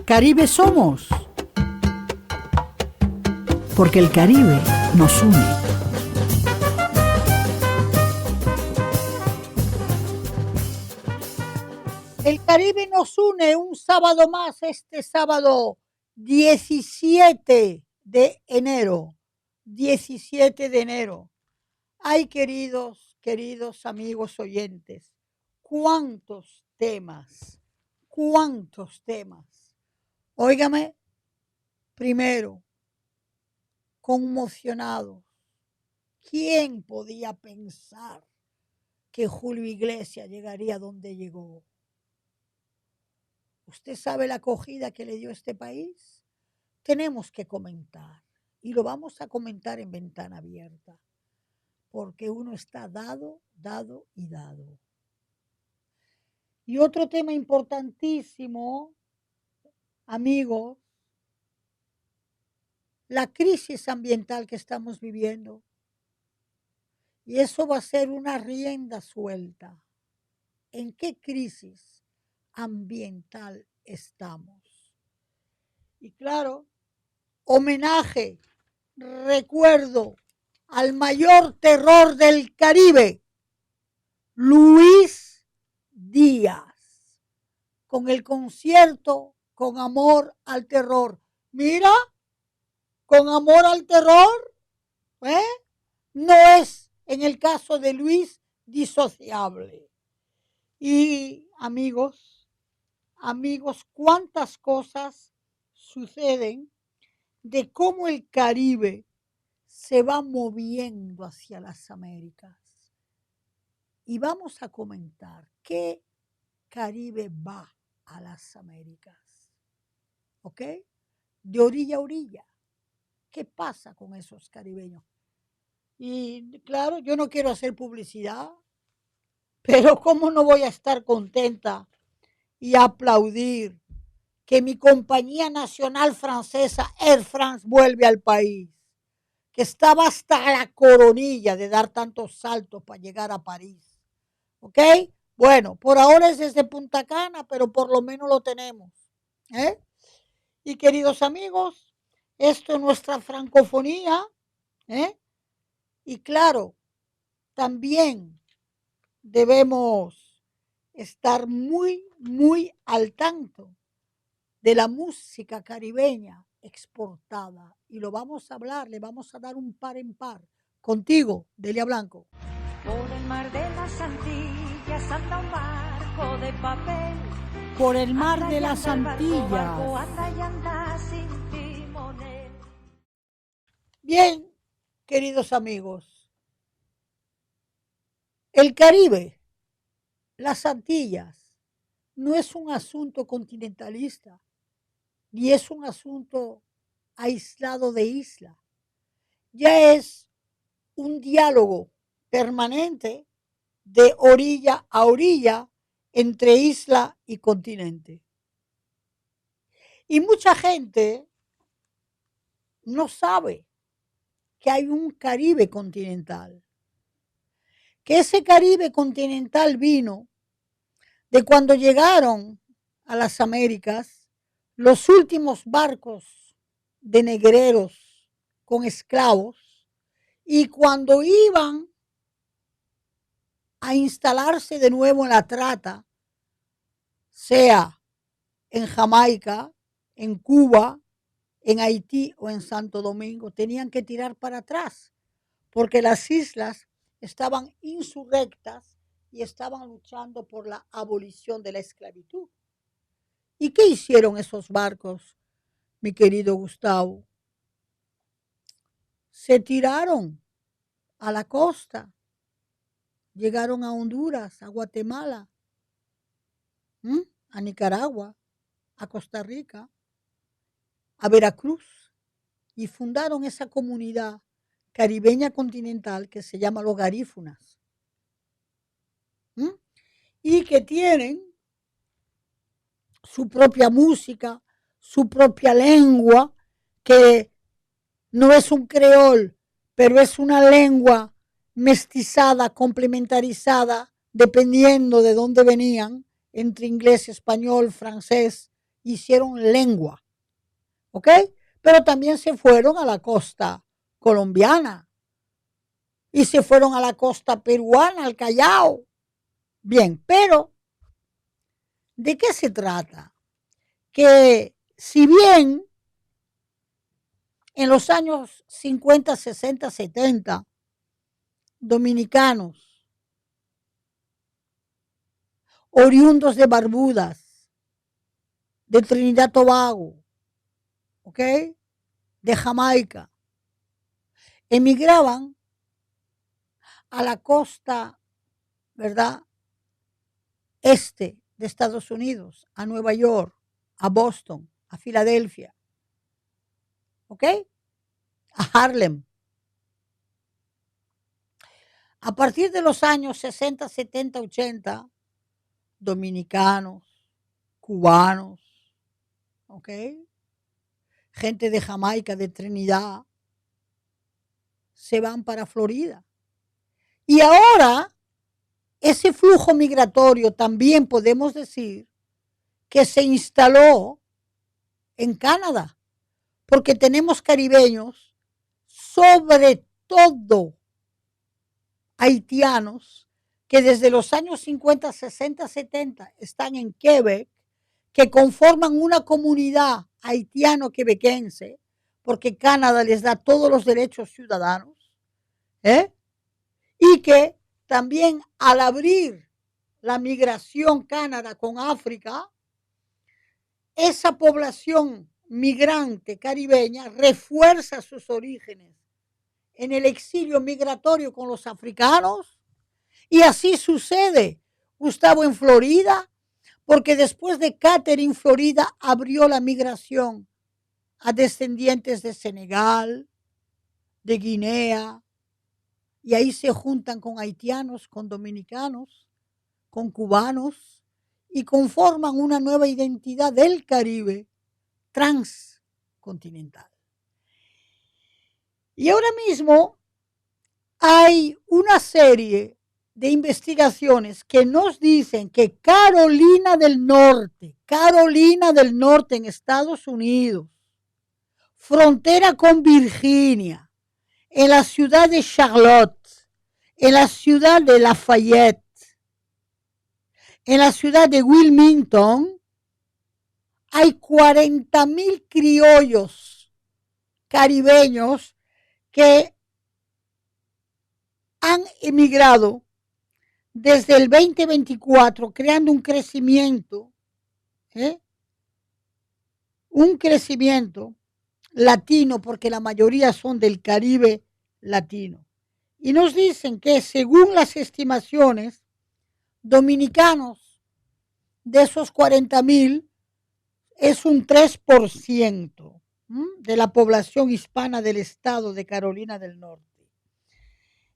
Caribe somos, porque el Caribe nos une. El Caribe nos une un sábado más, este sábado 17 de enero. 17 de enero. Ay, queridos amigos oyentes, cuántos temas. Óigame, primero, conmocionados. ¿Quién podía pensar que Julio Iglesias llegaría donde llegó? ¿Usted sabe la acogida que le dio este país? Tenemos que comentar y lo vamos a comentar en ventana abierta, porque uno está dado. Y otro tema importantísimo, amigos, la crisis ambiental que estamos viviendo. Y eso va a ser una rienda suelta. ¿En qué crisis ambiental estamos? Y claro, homenaje, recuerdo al mayor terror del Caribe, Luis Díaz, con el concierto Con Amor al Terror. Mira, Con Amor al Terror, no es en el caso de Luis disociable. Y amigos, cuántas cosas suceden de cómo el Caribe se va moviendo hacia las Américas. Y vamos a comentar qué Caribe va a las Américas. ¿Ok? De orilla a orilla. ¿Qué pasa con esos caribeños? Y claro, yo no quiero hacer publicidad, pero ¿cómo no voy a estar contenta y aplaudir que mi compañía nacional francesa, Air France, vuelve al país? Que estaba hasta la coronilla de dar tantos saltos para llegar a París. ¿Ok? Bueno, por ahora es desde Punta Cana, pero por lo menos lo tenemos. Y queridos amigos, esto es nuestra francofonía. Y claro, también debemos estar muy al tanto de la música caribeña exportada. Y lo vamos a hablar, le vamos a dar un par en par. Contigo, Delia Blanco. Por el mar de las Antillas anda un barco de papel. Por el mar de las Antillas. Anda y anda sin timonel. Bien, queridos amigos, el Caribe, las Antillas, no es un asunto continentalista, ni es un asunto aislado de isla. Ya es un diálogo permanente de orilla a orilla entre isla y continente. Y mucha gente no sabe que hay un Caribe continental, que ese Caribe continental vino de cuando llegaron a las Américas los últimos barcos de negreros con esclavos, y cuando iban a instalarse de nuevo en la trata, sea en Jamaica, en Cuba, en Haití o en Santo Domingo, tenían que tirar para atrás, porque las islas estaban insurrectas y estaban luchando por la abolición de la esclavitud. ¿Y qué hicieron esos barcos, mi querido Gustavo? Se tiraron a la costa, llegaron a Honduras, a Guatemala, a Nicaragua, a Costa Rica, a Veracruz, y fundaron esa comunidad caribeña continental que se llama los garífunas, y que tienen su propia música, su propia lengua, que no es un creol, pero es una lengua mestizada, complementarizada, dependiendo de dónde venían, entre inglés, español, francés hicieron lengua, ¿ok? Pero también se fueron a la costa colombiana y se fueron a la costa peruana, al Callao. Bien, pero ¿de qué se trata? Que si bien en los años 50, 60, 70, dominicanos, oriundos de Barbudas, de Trinidad y Tobago, ¿ok? De Jamaica, emigraban a la costa, ¿verdad? Este de Estados Unidos, a Nueva York, a Boston, a Filadelfia, ¿ok? A Harlem. A partir de los años 60, 70, 80, dominicanos, cubanos, ¿ok? Gente de Jamaica, de Trinidad, se van para Florida. Y ahora, ese flujo migratorio también podemos decir que se instaló en Canadá, porque tenemos caribeños, sobre todo haitianos, que desde los años 50, 60, 70 están en Quebec, que conforman una comunidad haitiano-quebequense, porque Canadá les da todos los derechos ciudadanos, y que también al abrir la migración Canadá con África, esa población migrante caribeña refuerza sus orígenes en el exilio migratorio con los africanos, y así sucede, Gustavo, en Florida, porque después de Catherine, Florida abrió la migración a descendientes de Senegal, de Guinea, y ahí se juntan con haitianos, con dominicanos, con cubanos, y conforman una nueva identidad del Caribe transcontinental. Y ahora mismo hay una serie de investigaciones que nos dicen que Carolina del Norte en Estados Unidos, frontera con Virginia, en la ciudad de Charlotte, en la ciudad de Lafayette, en la ciudad de Wilmington, hay 40,000 criollos caribeños que han emigrado desde el 2024, creando un crecimiento latino, porque la mayoría son del Caribe latino. Y nos dicen que según las estimaciones, dominicanos de esos 40,000 es un 3% de la población hispana del estado de Carolina del Norte.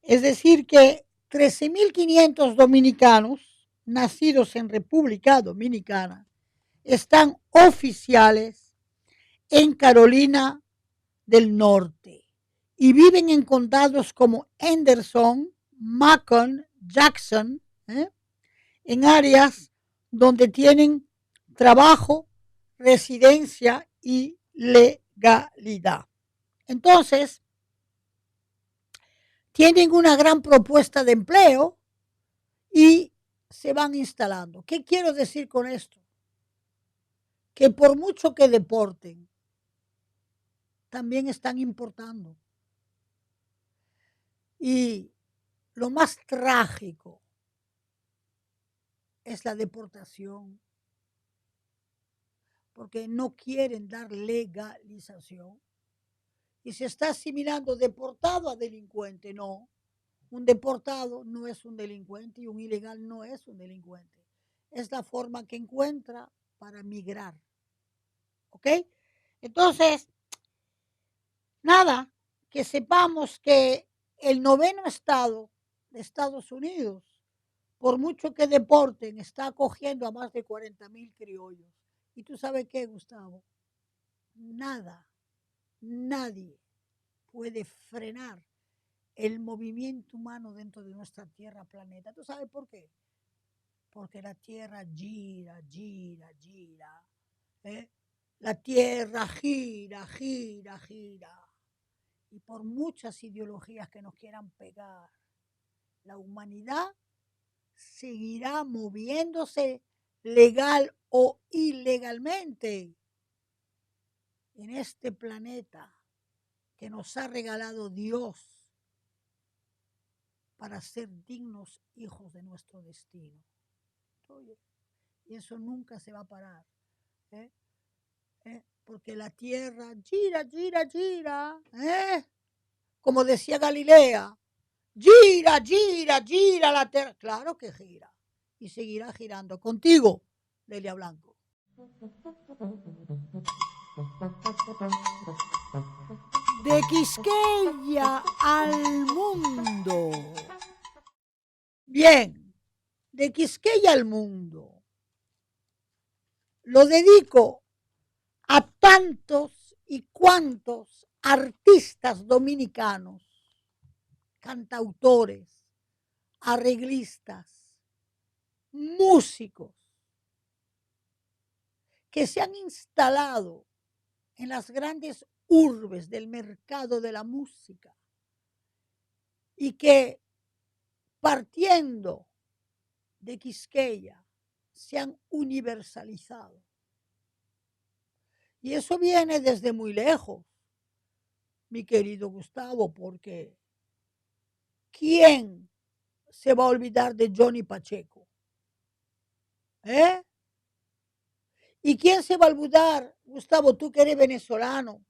Es decir, que 13,500 dominicanos nacidos en República Dominicana están oficiales en Carolina del Norte y viven en condados como Henderson, Macon, Jackson, en áreas donde tienen trabajo, residencia y legalidad. Entonces, tienen una gran propuesta de empleo y se van instalando. ¿Qué quiero decir con esto? Que por mucho que deporten, también están importando. Y lo más trágico es la deportación, porque no quieren dar legalización. Y se está asimilando deportado a delincuente. No, un deportado no es un delincuente y un ilegal no es un delincuente. Es la forma que encuentra para migrar. ¿Ok? Entonces, nada, que sepamos que el 9º estado de Estados Unidos, por mucho que deporten, está acogiendo a más de 40,000 criollos. ¿Y tú sabes qué, Gustavo? Nadie puede frenar el movimiento humano dentro de nuestra tierra, planeta. ¿Tú sabes por qué? Porque la tierra gira, gira, gira. La tierra gira, gira, gira. Y por muchas ideologías que nos quieran pegar, la humanidad seguirá moviéndose legal o ilegalmente en este planeta que nos ha regalado Dios para ser dignos hijos de nuestro destino. Y eso nunca se va a parar. Porque la tierra gira, gira, gira. Como decía Galilea, gira, gira, gira la tierra. Claro que gira. Y seguirá girando. Contigo, Delia Blanco. De Quisqueya al mundo. Bien, de Quisqueya al mundo. Lo dedico a tantos y cuantos artistas dominicanos, cantautores, arreglistas, músicos, que se han instalado en las grandes urbes del mercado de la música y que partiendo de Quisqueya se han universalizado. Y eso viene desde muy lejos, mi querido Gustavo, porque ¿quién se va a olvidar de Johnny Pacheco? ¿Y quién se va a olvidar, Gustavo, tú que eres venezolano,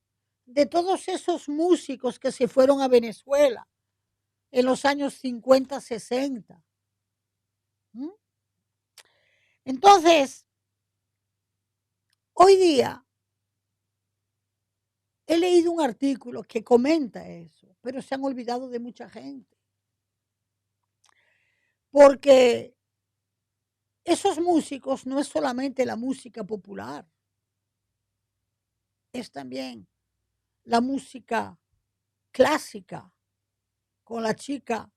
de todos esos músicos que se fueron a Venezuela en los años 50, 60? Entonces, hoy día he leído un artículo que comenta eso, pero se han olvidado de mucha gente. Porque esos músicos no es solamente la música popular, es también la música clásica con la chica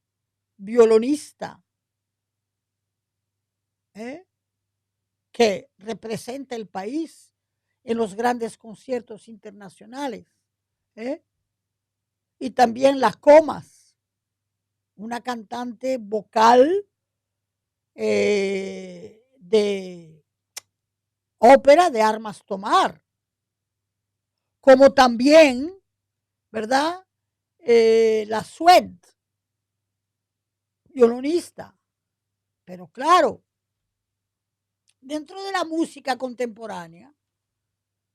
violonista, que representa el país en los grandes conciertos internacionales. Y también las Comas, una cantante vocal de ópera de Armas Tomar, como también, ¿verdad? La Sued, violonista. Pero claro, dentro de la música contemporánea,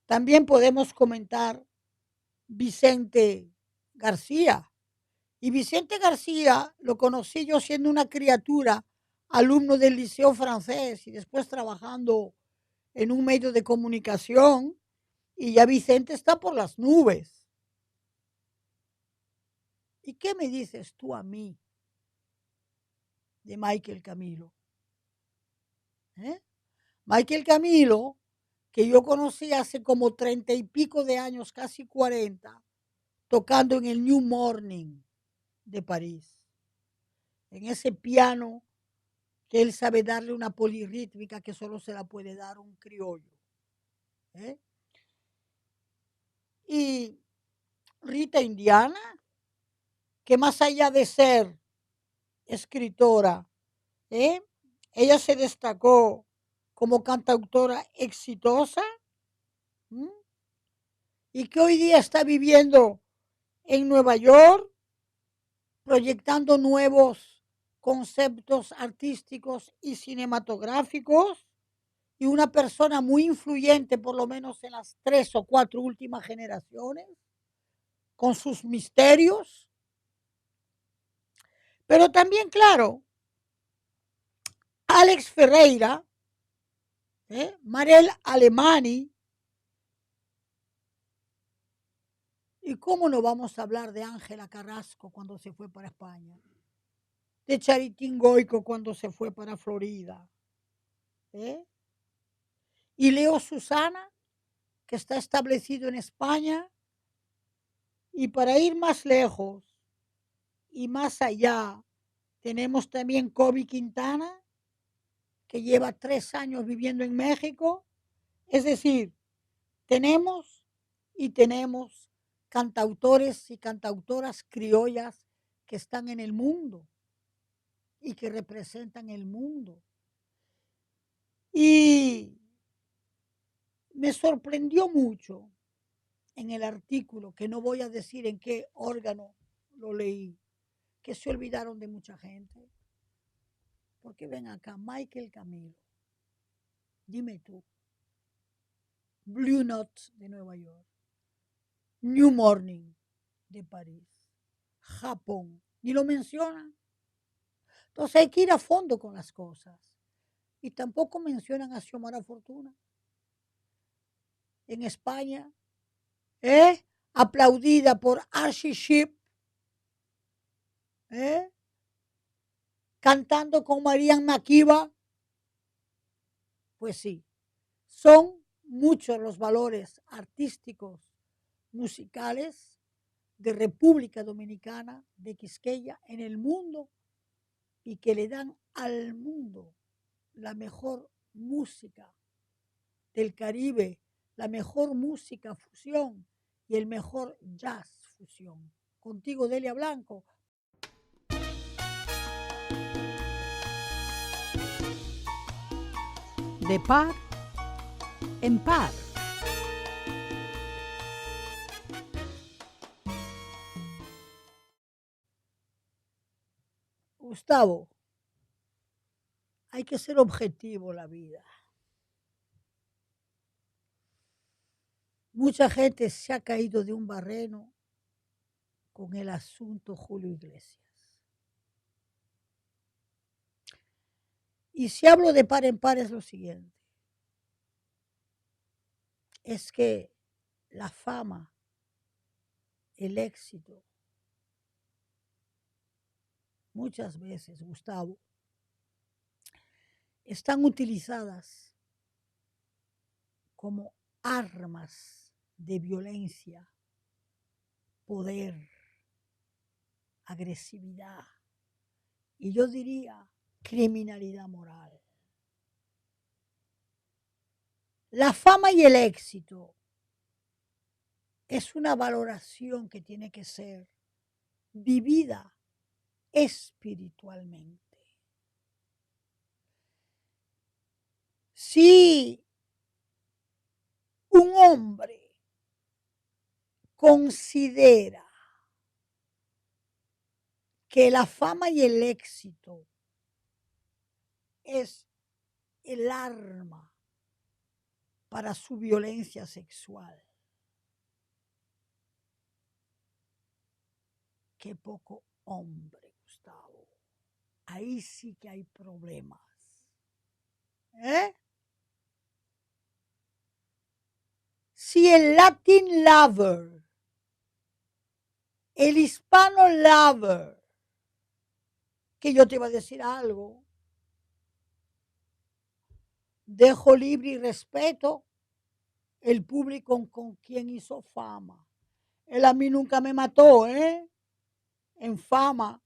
también podemos comentar Vicente García. Y Vicente García lo conocí yo siendo una criatura, alumno del Liceo Francés y después trabajando en un medio de comunicación, y ya Vicente está por las nubes. ¿Y qué me dices tú a mí de Michael Camilo? Michael Camilo, que yo conocí hace como 30 y pico de años, casi 40, tocando en el New Morning de París, en ese piano que él sabe darle una polirrítmica que solo se la puede dar un criollo. Y Rita Indiana, que más allá de ser escritora, ella se destacó como cantautora exitosa, y que hoy día está viviendo en Nueva York, proyectando nuevos conceptos artísticos y cinematográficos, y una persona muy influyente, por lo menos en las 3 o 4 últimas generaciones, con sus misterios. Pero también, claro, Alex Ferreira, Marel Alemany, y cómo no vamos a hablar de Ángela Carrasco cuando se fue para España, de Charitín Goico cuando se fue para Florida, y Leo Susana, que está establecido en España, y para ir más lejos y más allá, tenemos también Kobe Quintana, que lleva 3 años viviendo en México. Es decir, tenemos y tenemos cantautores y cantautoras criollas que están en el mundo y que representan el mundo. Y me sorprendió mucho en el artículo, que no voy a decir en qué órgano lo leí, que se olvidaron de mucha gente. Porque ven acá, Michael Camilo, dime tú, Blue Note de Nueva York, New Morning de París, Japón, ni lo mencionan. Entonces hay que ir a fondo con las cosas. Y tampoco mencionan a Xiomara Fortuna. En España, aplaudida por Archie Shepp, cantando con Marianne Makiba. Pues sí, son muchos los valores artísticos, musicales de República Dominicana, de Quisqueya, en el mundo, y que le dan al mundo la mejor música del Caribe, la mejor música fusión y el mejor jazz fusión. Contigo, Delia Blanco. De par en par. Gustavo, hay que ser objetivo en la vida. Mucha gente se ha caído de un barreno con el asunto Julio Iglesias. Y si hablo de par en par es lo siguiente. Es que la fama, el éxito, muchas veces, Gustavo, están utilizadas como armas de violencia, poder, agresividad y yo diría criminalidad moral. La fama y el éxito es una valoración que tiene que ser vivida espiritualmente. Si un hombre considera que la fama y el éxito es el arma para su violencia sexual, qué poco hombre, Gustavo. Ahí sí que hay problemas. Si el Latin lover, el hispano lover, que yo te iba a decir algo, dejo libre y respeto el público con quien hizo fama. Él a mí nunca me mató, en fama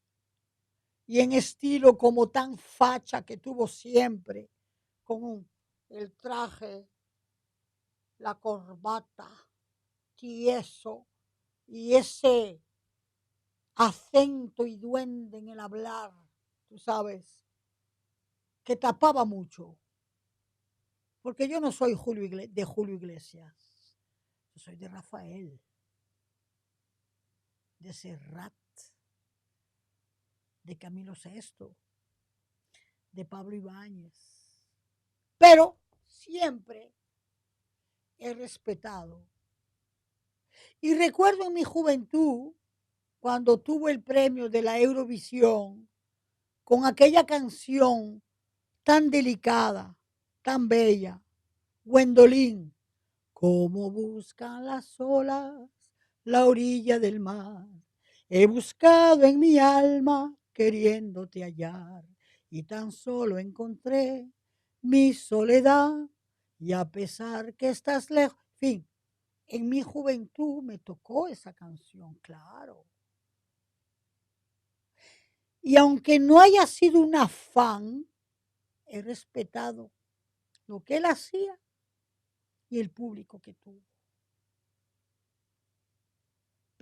y en estilo como tan facha que tuvo siempre, con el traje, la corbata, tieso y ese acento y duende en el hablar, tú sabes, que tapaba mucho. Porque yo no soy de Julio Iglesias, yo soy de Rafael, de Serrat, de Camilo Sesto, de Pablo Ibáñez. Pero siempre he respetado. Y recuerdo en mi juventud, cuando tuvo el premio de la Eurovisión, con aquella canción tan delicada, tan bella, Gwendolyn, cómo buscan las olas la orilla del mar. He buscado en mi alma queriéndote hallar y tan solo encontré mi soledad y a pesar que estás lejos, en fin, en mi juventud me tocó esa canción, claro. Y aunque no haya sido una fan, he respetado lo que él hacía y el público que tuvo.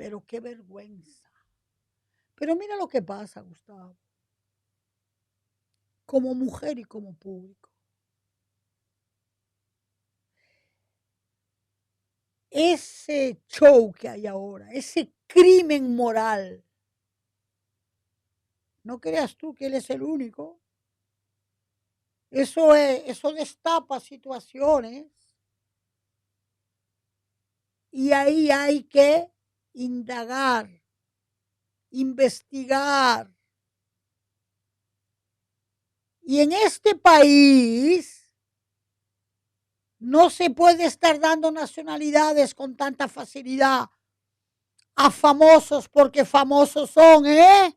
Pero qué vergüenza. Pero mira lo que pasa, Gustavo. Como mujer y como público. Ese show que hay ahora, ese crimen moral, no creas tú que él es el único. Eso destapa situaciones y ahí hay que indagar, investigar. Y en este país no se puede estar dando nacionalidades con tanta facilidad a famosos porque famosos son, ¿eh?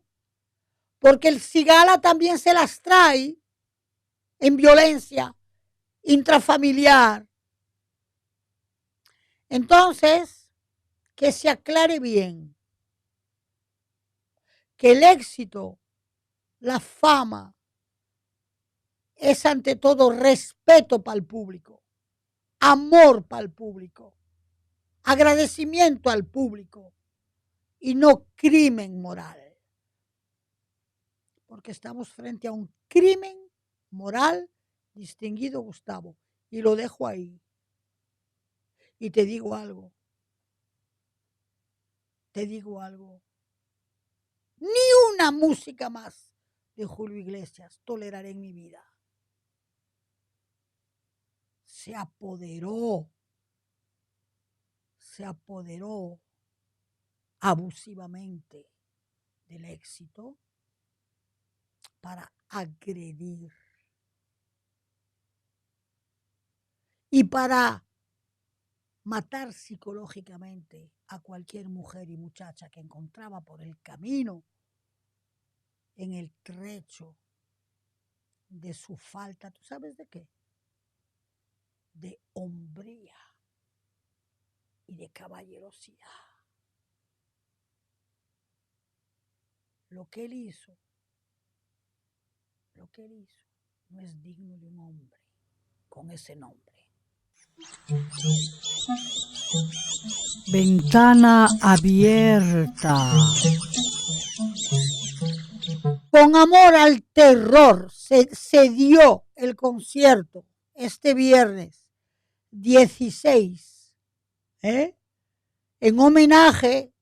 Porque el cigala también se las trae en violencia intrafamiliar. Entonces, que se aclare bien que el éxito, la fama, es ante todo respeto para el público, amor para el público, agradecimiento al público y no crimen moral. Porque estamos frente a un crimen moral distinguido, Gustavo, y lo dejo ahí. Y te digo algo, ni una música más de Julio Iglesias toleraré en mi vida. Se apoderó abusivamente del éxito para agredir y para matar psicológicamente a cualquier mujer y muchacha que encontraba por el camino en el trecho de su falta, ¿tú sabes de qué? De hombría y de caballerosidad. Lo que él hizo no es digno de un hombre con ese nombre. Ventana abierta. Con amor al terror se dio el concierto este viernes 16, en homenaje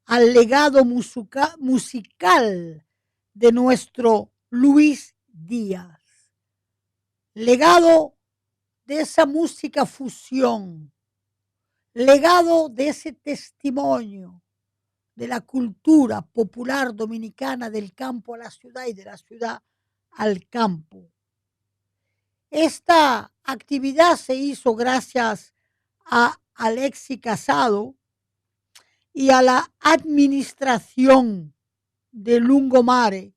al legado musical de nuestro Luis Díaz. Legado de esa música fusión, legado de ese testimonio de la cultura popular dominicana del campo a la ciudad y de la ciudad al campo. Esta actividad se hizo gracias a Alexis Casado y a la administración de Lungomare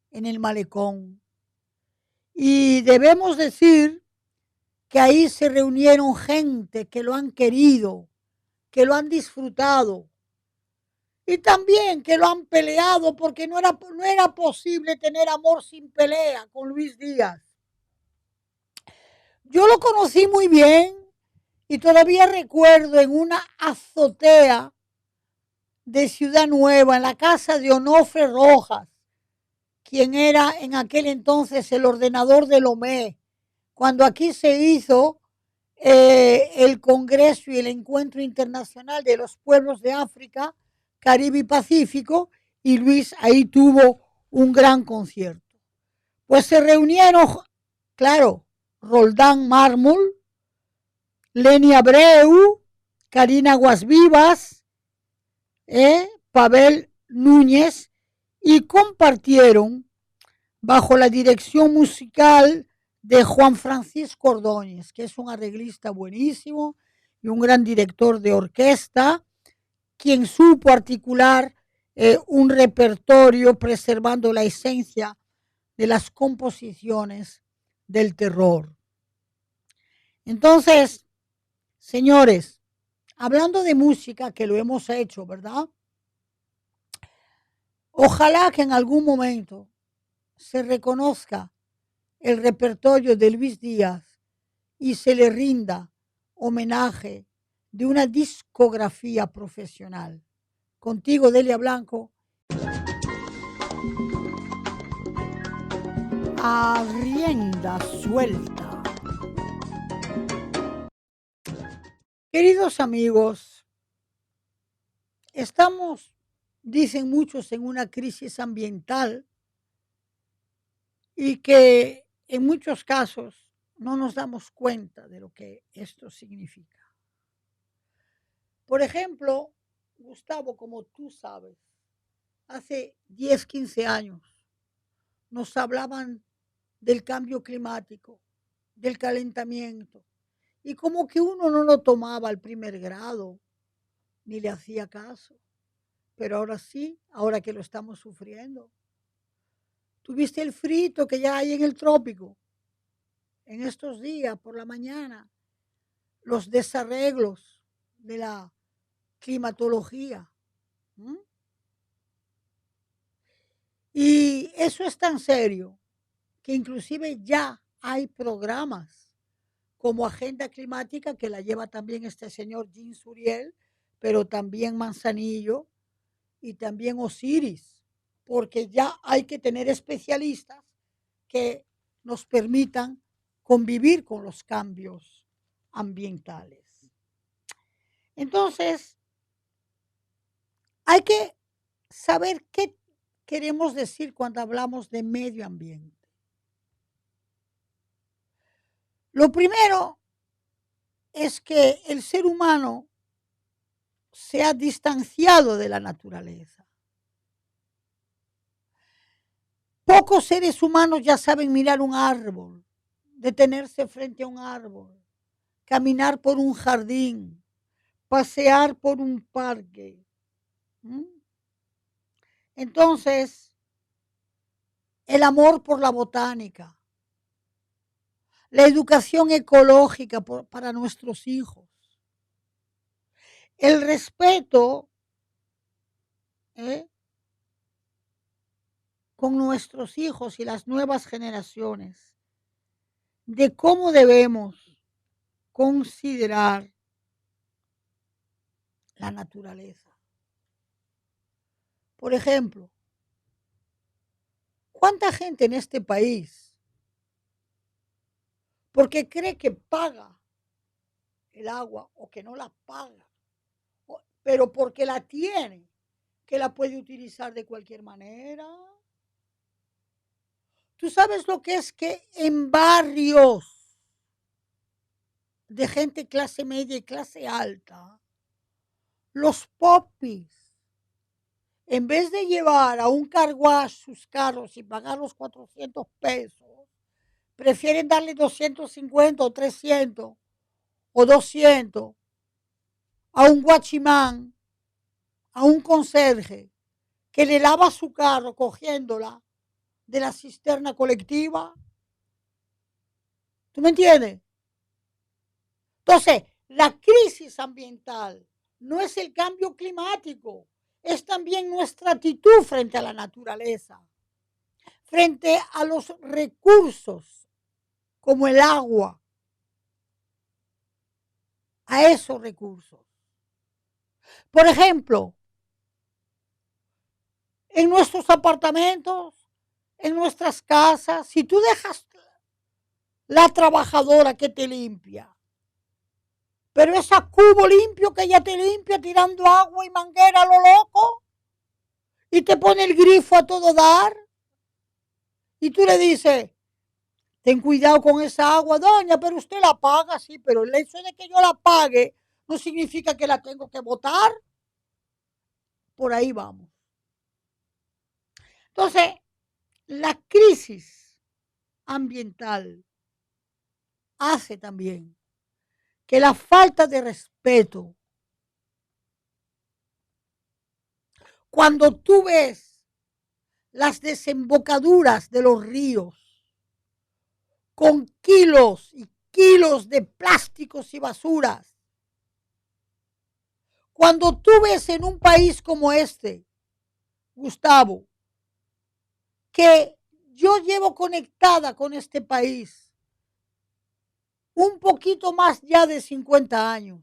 en el Malecón. Y debemos decir que ahí se reunieron gente que lo han querido, que lo han disfrutado y también que lo han peleado porque no era posible tener amor sin pelea con Luis Díaz. Yo lo conocí muy bien y todavía recuerdo en una azotea de Ciudad Nueva, en la casa de Onofre Rojas, quien era en aquel entonces el ordenador del OME, cuando aquí se hizo el Congreso y el Encuentro Internacional de los Pueblos de África, Caribe y Pacífico, y Luis ahí tuvo un gran concierto. Pues se reunieron, claro, Roldán Mármol, Leni Abreu, Karina Guasvivas, Pavel Núñez, y compartieron bajo la dirección musical de Juan Francisco Ordóñez, que es un arreglista buenísimo y un gran director de orquesta, quien supo articular un repertorio preservando la esencia de las composiciones del terror. Entonces, señores, hablando de música, que lo hemos hecho, ¿verdad? Ojalá que en algún momento se reconozca el repertorio de Luis Díaz y se le rinda homenaje de una discografía profesional contigo, Delia Blanco, A rienda suelta. queridos amigos, estamos, dicen muchos, en una crisis ambiental y que en muchos casos no nos damos cuenta de lo que esto significa. Por ejemplo, Gustavo, como tú sabes, hace 10, 15 años nos hablaban del cambio climático, del calentamiento, y como que uno no lo tomaba al primer grado, ni le hacía caso. Pero ahora sí, ahora que lo estamos sufriendo. ¿Tuviste el frito que ya hay en el trópico? En estos días, por la mañana, los desarreglos de la climatología. ¿Mm? Y eso es tan serio que inclusive ya hay programas como Agenda Climática, que la lleva también este señor Jean Suriel, pero también Manzanillo y también Osiris, porque ya hay que tener especialistas que nos permitan convivir con los cambios ambientales. Entonces, hay que saber qué queremos decir cuando hablamos de medio ambiente. Lo primero es que el ser humano se ha distanciado de la naturaleza. Pocos seres humanos ya saben mirar un árbol, detenerse frente a un árbol, caminar por un jardín, pasear por un parque. Entonces, el amor por la botánica, la educación ecológica para nuestros hijos, el respeto con nuestros hijos y las nuevas generaciones de cómo debemos considerar la naturaleza. Por ejemplo, ¿cuánta gente en este país, porque cree que paga el agua o que no la paga, pero porque la tiene, que la puede utilizar de cualquier manera? ¿Tú sabes lo que es que en barrios de gente clase media y clase alta, los popis, en vez de llevar a un car wash sus carros y pagar los 400 pesos, prefieren darle 250 o 300 o 200 a un guachimán, a un conserje, que le lava su carro cogiéndola de la cisterna colectiva? ¿Tú me entiendes? Entonces, la crisis ambiental no es el cambio climático, es también nuestra actitud frente a la naturaleza, frente a los recursos como el agua, a esos recursos. Por ejemplo, en nuestros apartamentos, en nuestras casas, si tú dejas la trabajadora que te limpia, pero ese cubo limpio que ella te limpia tirando agua y manguera a lo loco, y te pone el grifo a todo dar, y tú le dices, ten cuidado con esa agua, doña, pero usted la paga, sí, pero el hecho de que yo la pague no significa que la tengo que botar. Por ahí vamos. Entonces, la crisis ambiental hace también que la falta de respeto, cuando tú ves las desembocaduras de los ríos con kilos y kilos de plásticos y basuras, cuando tú ves en un país como este, Gustavo, que yo llevo conectada con este país un poquito más ya de 50 años,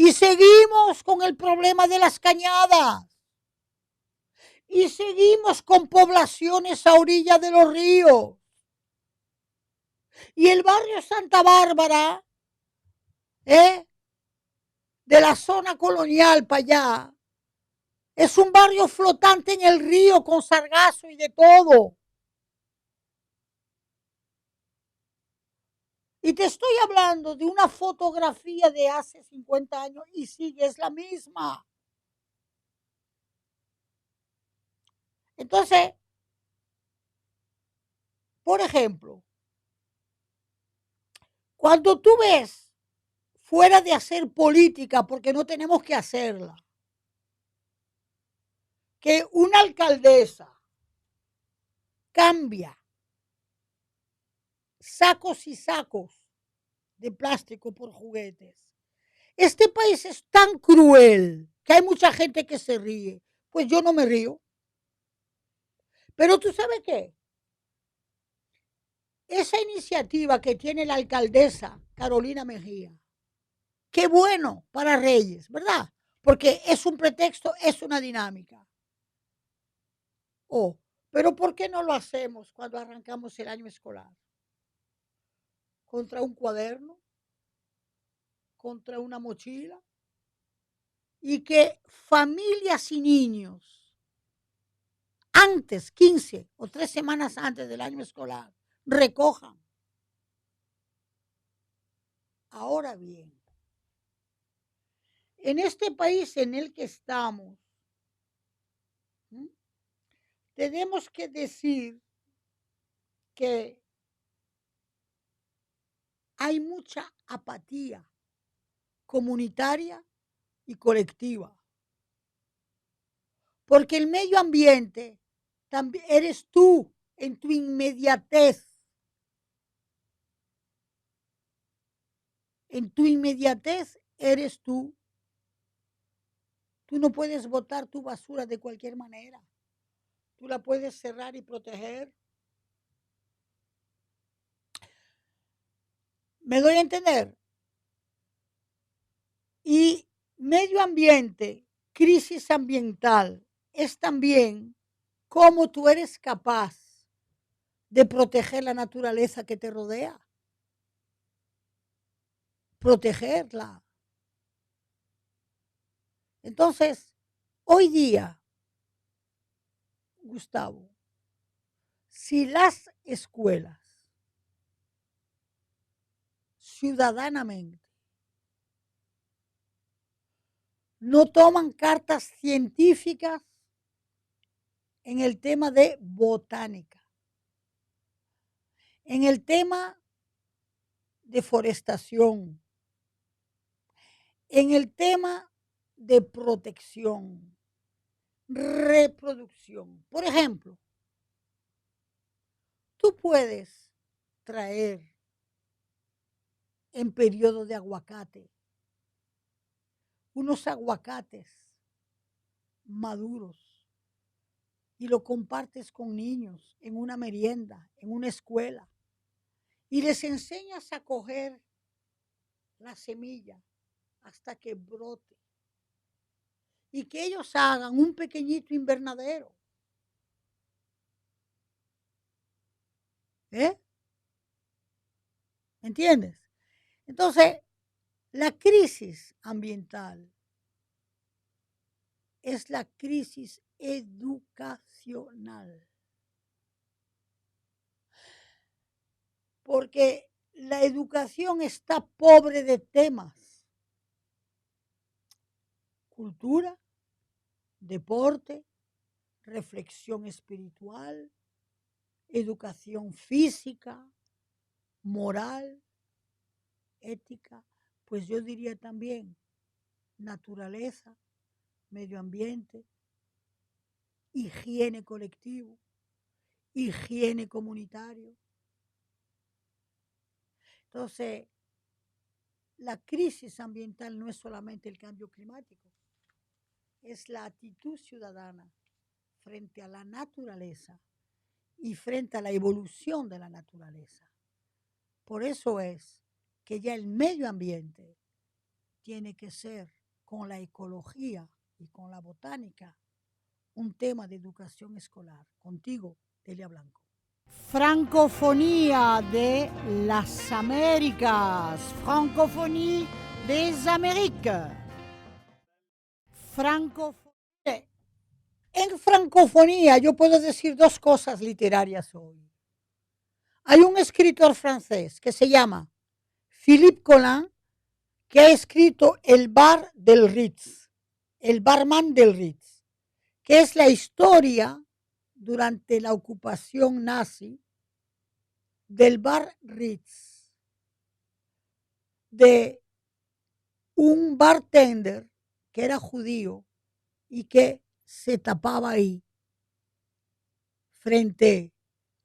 Y seguimos con el problema de las cañadas. Y seguimos con poblaciones a orilla de los ríos. Y el barrio Santa Bárbara, de la zona colonial para allá, es un barrio flotante en el río con sargazo y de todo. Y te estoy hablando de una fotografía de hace 50 años y sigue es la misma. Entonces, por ejemplo, cuando tú ves, fuera de hacer política, porque no tenemos que hacerla, que una alcaldesa cambia sacos y sacos de plástico por juguetes. Este país es tan cruel que hay mucha gente que se ríe. Pues yo no me río. Pero tú sabes qué? Esa iniciativa que tiene la alcaldesa Carolina Mejía, qué bueno para Reyes, ¿verdad? Porque es un pretexto, es una dinámica. Oh, pero ¿por qué no lo hacemos cuando arrancamos el año escolar? Contra un cuaderno, contra una mochila, y que familias y niños, antes, 15 o 3 semanas antes del año escolar, recojan. Ahora bien, en este país en el que estamos, tenemos que decir que hay mucha apatía comunitaria y colectiva. Porque el medio ambiente también eres tú en tu inmediatez. En tu inmediatez eres tú. Tú no puedes botar tu basura de cualquier manera. Tú la puedes cerrar y proteger. ¿Me doy a entender? Y medio ambiente, crisis ambiental, es también cómo tú eres capaz de proteger la naturaleza que te rodea. Protegerla. Entonces, hoy día, Gustavo, si las escuelas ciudadanamente no toman cartas científicas en el tema de botánica, en el tema de forestación, en el tema de protección, reproducción. Por ejemplo, tú puedes traer en periodo de aguacate unos aguacates maduros y lo compartes con niños en una merienda, en una escuela, y les enseñas a coger la semilla hasta que brote y que ellos hagan un pequeñito invernadero. ¿Entiendes? Entonces, la crisis ambiental es la crisis educacional. Porque la educación está pobre de temas. Cultura, deporte, reflexión espiritual, educación física, moral, ética, pues yo diría también naturaleza, medio ambiente, higiene colectivo, higiene comunitario. Entonces, la crisis ambiental no es solamente el cambio climático, es la actitud ciudadana frente a la naturaleza y frente a la evolución de la naturaleza. Por eso es que ya el medio ambiente tiene que ser con la ecología y con la botánica un tema de educación escolar. Contigo, Delia Blanco. Francofonía de las Américas. Francophonie des Amériques. En francofonía yo puedo decir dos cosas literarias hoy. Hay un escritor francés que se llama Philippe Collin, que ha escrito El bar del Ritz, El barman del Ritz, que es la historia durante la ocupación nazi del bar Ritz, de un bartender que era judío y que se tapaba ahí frente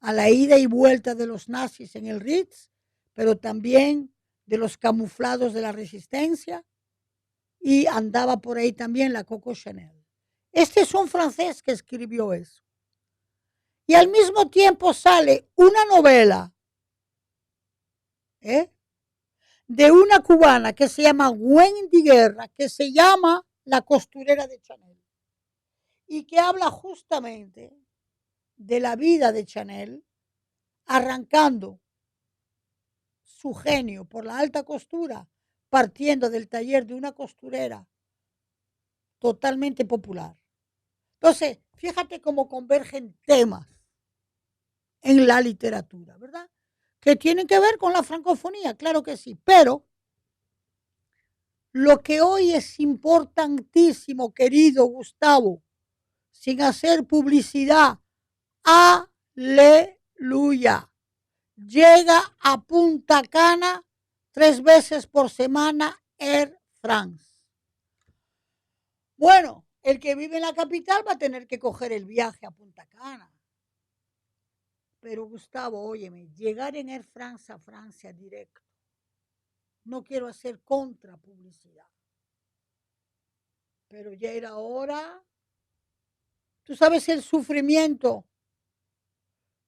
a la ida y vuelta de los nazis en el Ritz, pero también de los camuflados de la resistencia, y andaba por ahí también la Coco Chanel. Este es un francés que escribió eso. Y al mismo tiempo sale una novela de una cubana que se llama Wendy Guerra, que se llama La costurera de Chanel, y que habla justamente de la vida de Chanel, arrancando su genio por la alta costura, partiendo del taller de una costurera totalmente popular. Entonces, fíjate cómo convergen temas en la literatura, ¿verdad? Que tienen que ver con la francofonía, claro que sí, pero lo que hoy es importantísimo, querido Gustavo, sin hacer publicidad, aleluya, llega a Punta Cana 3 veces por semana Air France. Bueno, el que vive en la capital va a tener que coger el viaje a Punta Cana. Pero Gustavo, óyeme, llegar en Air France a Francia directo. No quiero hacer contrapublicidad. Pero ya era hora. Tú sabes el sufrimiento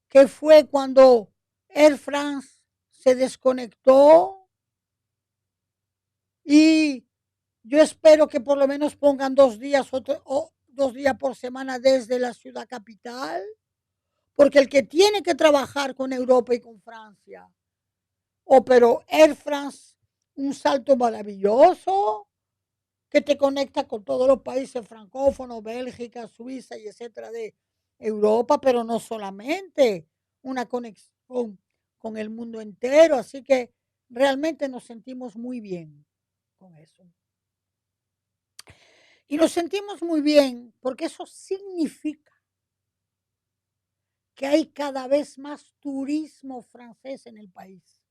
que fue cuando Air France se desconectó, y yo espero que por lo menos pongan 2 días o 2 días por semana desde la ciudad capital, porque el que tiene que trabajar con Europa y con Francia, pero Air France, un salto maravilloso que te conecta con todos los países francófonos, Bélgica, Suiza y etcétera de Europa, pero no solamente, una conexión con el mundo entero, así que realmente nos sentimos muy bien con eso. Y nos sentimos muy bien porque eso significa que hay cada vez más turismo francés en el país,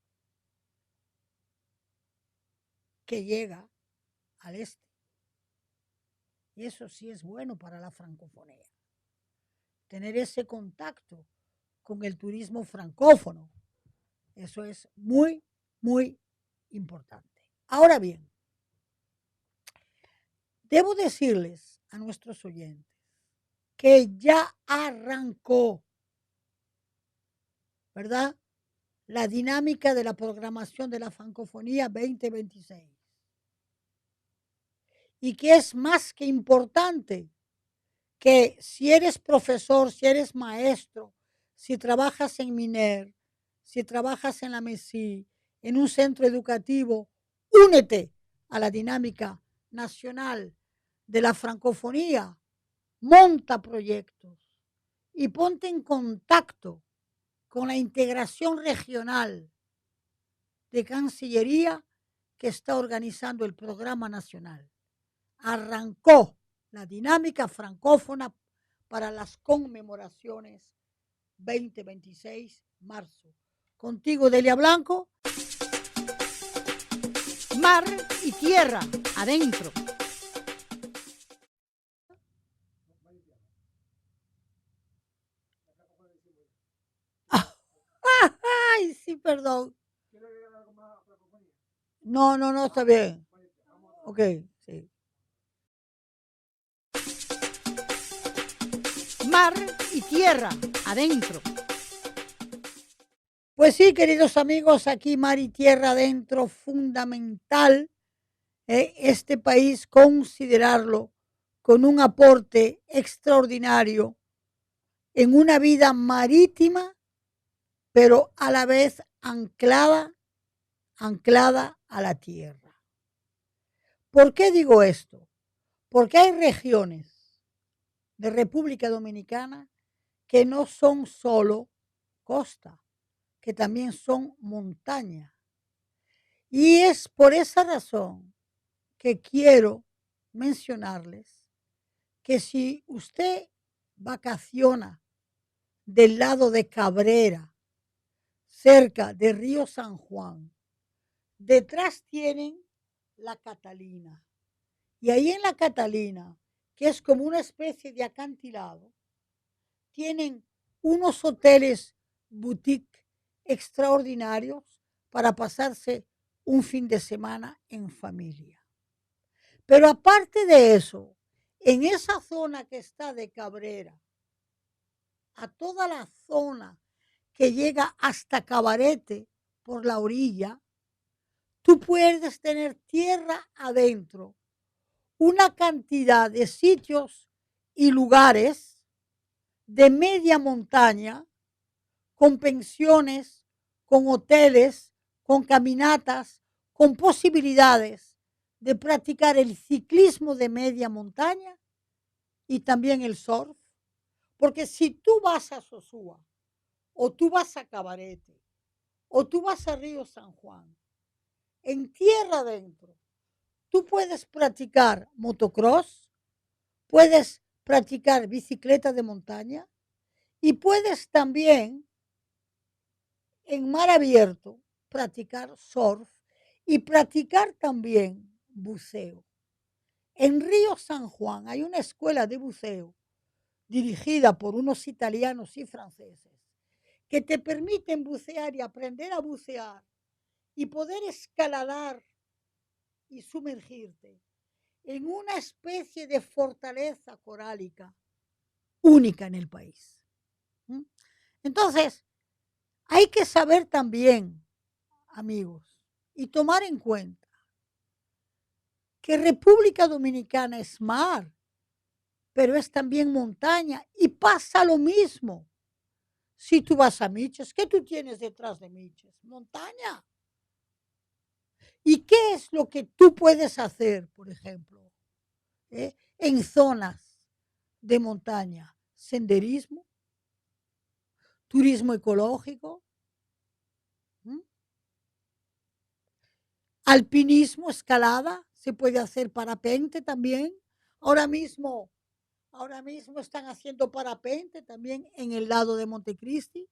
que llega al este. Y eso sí es bueno para la francofonía, tener ese contacto con el turismo francófono. Eso es muy, muy importante. Ahora bien, debo decirles a nuestros oyentes que ya arrancó, ¿verdad?, la dinámica de la programación de la francofonía 2026. Y que es más que importante que si eres profesor, si eres maestro, si trabajas en MINER, si trabajas en la MESI, en un centro educativo, únete a la dinámica nacional de la francofonía, monta proyectos y ponte en contacto con la integración regional de Cancillería que está organizando el programa nacional. Arrancó la dinámica francófona para las conmemoraciones 2026, marzo. Contigo, Delia Blanco. Mar y tierra, adentro. Ay, sí, perdón. No, está bien. Ok, sí. Mar y tierra, adentro. Pues sí, queridos amigos, aquí mar y tierra adentro, fundamental este país considerarlo con un aporte extraordinario en una vida marítima, pero a la vez anclada a la tierra. ¿Por qué digo esto? Porque hay regiones de República Dominicana que no son solo costa, que también son montaña. Y es por esa razón que quiero mencionarles que si usted vacaciona del lado de Cabrera, cerca de Río San Juan, detrás tienen la Catalina. Y ahí en la Catalina, que es como una especie de acantilado, tienen unos hoteles boutique extraordinarios para pasarse un fin de semana en familia. Pero aparte de eso, en esa zona que está de Cabrera, a toda la zona que llega hasta Cabarete por la orilla, tú puedes tener tierra adentro, una cantidad de sitios y lugares de media montaña, con pensiones, con hoteles, con caminatas, con posibilidades de practicar el ciclismo de media montaña y también el surf. Porque si tú vas a Sosúa, o tú vas a Cabarete, o tú vas a Río San Juan, en tierra adentro, tú puedes practicar motocross, puedes practicar bicicleta de montaña y puedes también en mar abierto practicar surf y practicar también buceo. En Río San Juan hay una escuela de buceo dirigida por unos italianos y franceses que te permiten bucear y aprender a bucear y poder escaladar y sumergirte en una especie de fortaleza corálica única en el país. Entonces, hay que saber también, amigos, y tomar en cuenta que República Dominicana es mar, pero es también montaña y pasa lo mismo. Si tú vas a Miches, ¿qué tú tienes detrás de Miches? Montaña. ¿Y qué es lo que tú puedes hacer, por ejemplo, en zonas de montaña? Senderismo, turismo ecológico, alpinismo, escalada, se puede hacer parapente también. Ahora mismo están haciendo parapente también en el lado de Montecristi.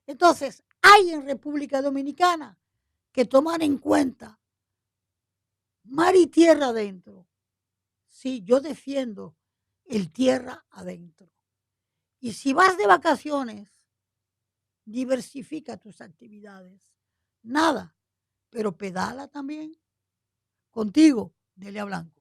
Entonces, hay en República Dominicana que tomar en cuenta mar y tierra adentro. Sí, yo defiendo el tierra adentro. Y si vas de vacaciones, diversifica tus actividades. Nada, pero pedala también. Contigo, Delia Blanco.